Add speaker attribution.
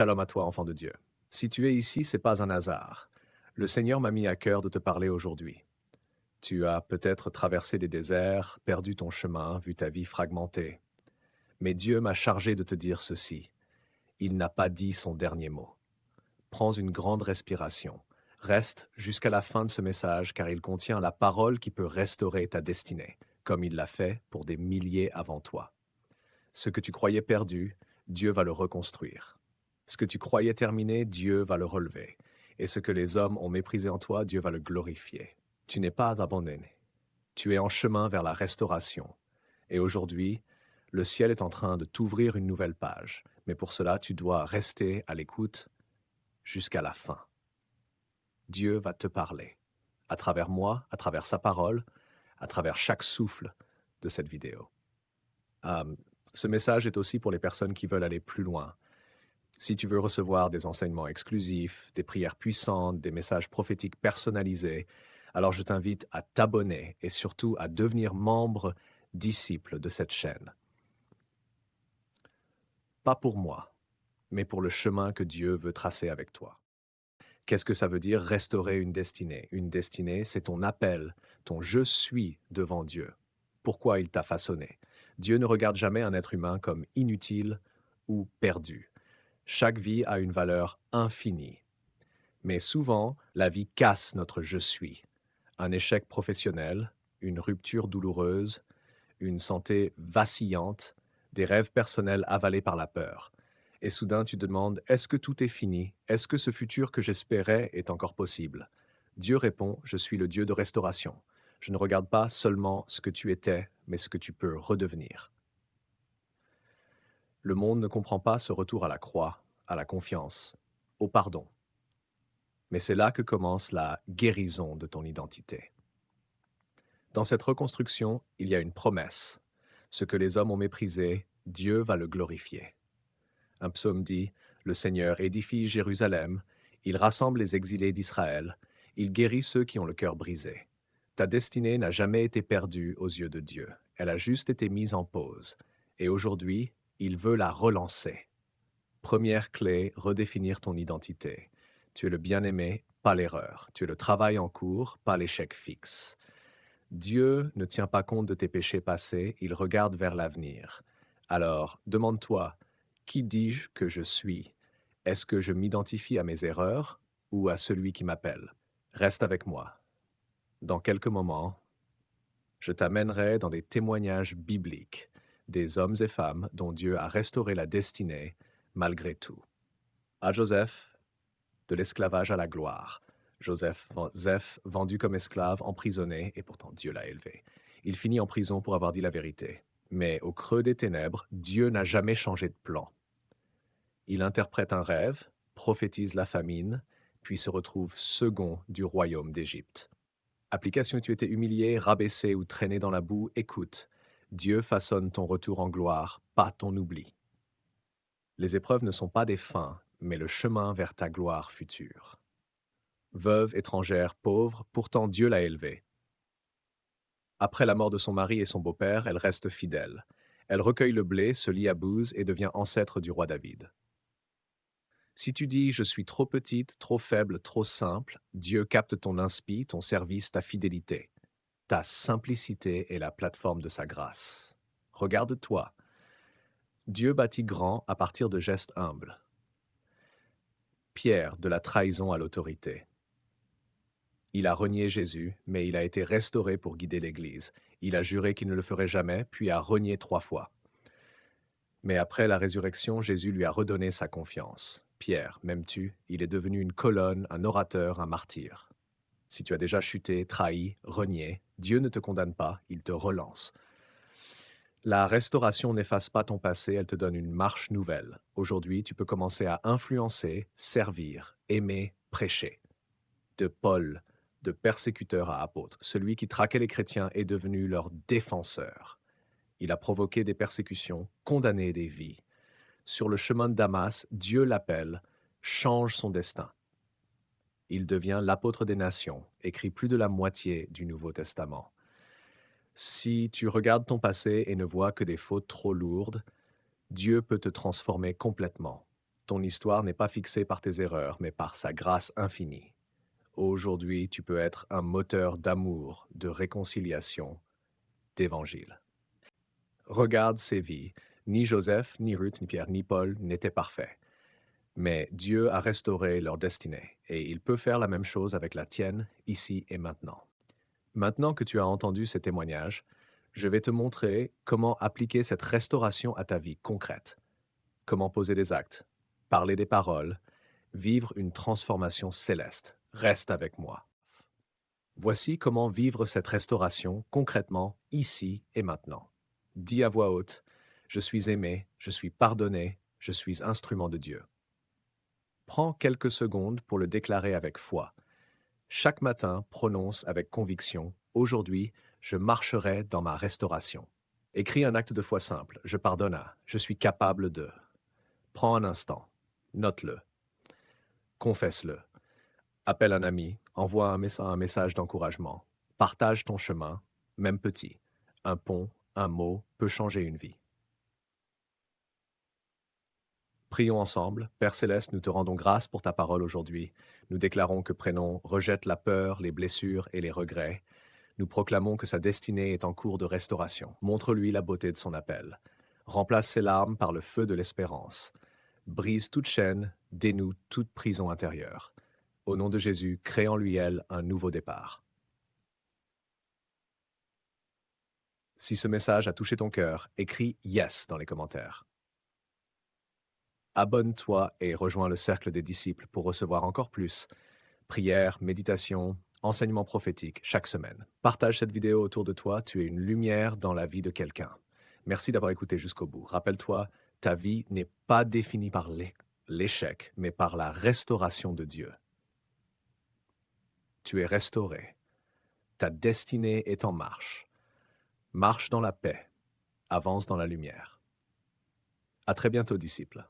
Speaker 1: Shalom à toi, enfant de Dieu. Si tu es ici, c'est pas un hasard. Le Seigneur m'a mis à cœur de te parler aujourd'hui. Tu as peut-être traversé des déserts, perdu ton chemin, vu ta vie fragmentée. Mais Dieu m'a chargé de te dire ceci. Il n'a pas dit son dernier mot. Prends une grande respiration. Reste jusqu'à la fin de ce message car il contient la parole qui peut restaurer ta destinée, comme il l'a fait pour des milliers avant toi. Ce que tu croyais perdu, Dieu va le reconstruire. Ce que tu croyais terminé, Dieu va le relever. Et ce que les hommes ont méprisé en toi, Dieu va le glorifier. Tu n'es pas abandonné. Tu es en chemin vers la restauration. Et aujourd'hui, le ciel est en train de t'ouvrir une nouvelle page. Mais pour cela, tu dois rester à l'écoute jusqu'à la fin. Dieu va te parler, à travers moi, à travers sa parole, à travers chaque souffle de cette vidéo. Euh, Ce message est aussi pour les personnes qui veulent aller plus loin. Si tu veux recevoir des enseignements exclusifs, des prières puissantes, des messages prophétiques personnalisés, alors je t'invite à t'abonner et surtout à devenir membre, disciple de cette chaîne. Pas pour moi, mais pour le chemin que Dieu veut tracer avec toi. Qu'est-ce que ça veut dire restaurer une destinée? Une destinée, c'est ton appel, ton je suis devant Dieu. Pourquoi il t'a façonné? Dieu ne regarde jamais un être humain comme inutile ou perdu. Chaque vie a une valeur infinie. Mais souvent, la vie casse notre je suis. Un échec professionnel, une rupture douloureuse, une santé vacillante, des rêves personnels avalés par la peur. Et soudain, tu te demandes, est-ce que tout est fini? Est-ce que ce futur que j'espérais est encore possible? Dieu répond, je suis le Dieu de restauration. Je ne regarde pas seulement ce que tu étais, mais ce que tu peux redevenir. Le monde ne comprend pas ce retour à la croix, à la confiance, au pardon. Mais c'est là que commence la guérison de ton identité. Dans cette reconstruction, il y a une promesse. Ce que les hommes ont méprisé, Dieu va le glorifier. Un psaume dit, le Seigneur édifie Jérusalem, il rassemble les exilés d'Israël, il guérit ceux qui ont le cœur brisé. Ta destinée n'a jamais été perdue aux yeux de Dieu, elle a juste été mise en pause. Et aujourd'hui, il veut la relancer. Première clé, redéfinir ton identité. Tu es le bien-aimé, pas l'erreur. Tu es le travail en cours, pas l'échec fixe. Dieu ne tient pas compte de tes péchés passés, il regarde vers l'avenir. Alors, demande-toi, qui dis-je que je suis? Est-ce que je m'identifie à mes erreurs ou à celui qui m'appelle? Reste avec moi. Dans quelques moments, je t'amènerai dans des témoignages bibliques des hommes et femmes dont Dieu a restauré la destinée malgré tout. À Joseph, de l'esclavage à la gloire. Joseph, vendu comme esclave, emprisonné, et pourtant Dieu l'a élevé. Il finit en prison pour avoir dit la vérité. Mais au creux des ténèbres, Dieu n'a jamais changé de plan. Il interprète un rêve, prophétise la famine, puis se retrouve second du royaume d'Égypte. Application, tu étais humilié, rabaissé ou traîné dans la boue, écoute. Dieu façonne ton retour en gloire, pas ton oubli. Les épreuves ne sont pas des fins, mais le chemin vers ta gloire future. Veuve, étrangère, pauvre, pourtant Dieu l'a élevée. Après la mort de son mari et son beau-père, elle reste fidèle. Elle recueille le blé, se lie à Bouze et devient ancêtre du roi David. Si tu dis « je suis trop petite, trop faible, trop simple », Dieu capte ton inspi, ton service, ta fidélité. Ta simplicité est la plateforme de sa grâce. Regarde-toi. Dieu bâtit grand à partir de gestes humbles. Pierre, de la trahison à l'autorité. Il a renié Jésus, mais il a été restauré pour guider l'Église. Il a juré qu'il ne le ferait jamais, puis a renié 3 fois. Mais après la résurrection, Jésus lui a redonné sa confiance. Pierre, m'aimes-tu? Il est devenu une colonne, un orateur, un martyr. Si tu as déjà chuté, trahi, renié, Dieu ne te condamne pas, il te relance. La restauration n'efface pas ton passé, elle te donne une marche nouvelle. Aujourd'hui, tu peux commencer à influencer, servir, aimer, prêcher. De Paul, de persécuteur à apôtre, celui qui traquait les chrétiens est devenu leur défenseur. Il a provoqué des persécutions, condamné des vies. Sur le chemin de Damas, Dieu l'appelle, change son destin. Il devient l'apôtre des nations, écrit plus de la moitié du Nouveau Testament. Si tu regardes ton passé et ne vois que des fautes trop lourdes, Dieu peut te transformer complètement. Ton histoire n'est pas fixée par tes erreurs, mais par sa grâce infinie. Aujourd'hui, tu peux être un moteur d'amour, de réconciliation, d'évangile. Regarde ces vies. Ni Joseph, ni Ruth, ni Pierre, ni Paul n'étaient parfaits. Mais Dieu a restauré leur destinée, et il peut faire la même chose avec la tienne, ici et maintenant. Maintenant que tu as entendu ces témoignages, je vais te montrer comment appliquer cette restauration à ta vie concrète. Comment poser des actes, parler des paroles, vivre une transformation céleste. Reste avec moi. Voici comment vivre cette restauration concrètement, ici et maintenant. Dis à voix haute, je suis aimé, je suis pardonné, je suis instrument de Dieu. Prends quelques secondes pour le déclarer avec foi. Chaque matin, prononce avec conviction, aujourd'hui, je marcherai dans ma restauration. Écris un acte de foi simple, je pardonne à, je suis capable de. Prends un instant, note-le, confesse-le. Appelle un ami, envoie un message d'encouragement. Partage ton chemin, même petit. Un pont, un mot peut changer une vie. Prions ensemble. Père Céleste, nous te rendons grâce pour ta parole aujourd'hui. Nous déclarons que Prénom rejette la peur, les blessures et les regrets. Nous proclamons que sa destinée est en cours de restauration. Montre-lui la beauté de son appel. Remplace ses larmes par le feu de l'espérance. Brise toute chaîne, dénoue toute prison intérieure. Au nom de Jésus, crée en lui, elle, un nouveau départ. Si ce message a touché ton cœur, écris « Yes » dans les commentaires. Abonne-toi et rejoins le cercle des disciples pour recevoir encore plus. Prières, méditations, enseignements prophétiques chaque semaine. Partage cette vidéo autour de toi, tu es une lumière dans la vie de quelqu'un. Merci d'avoir écouté jusqu'au bout. Rappelle-toi, ta vie n'est pas définie par l'échec, mais par la restauration de Dieu. Tu es restauré. Ta destinée est en marche. Marche dans la paix. Avance dans la lumière. À très bientôt, disciples.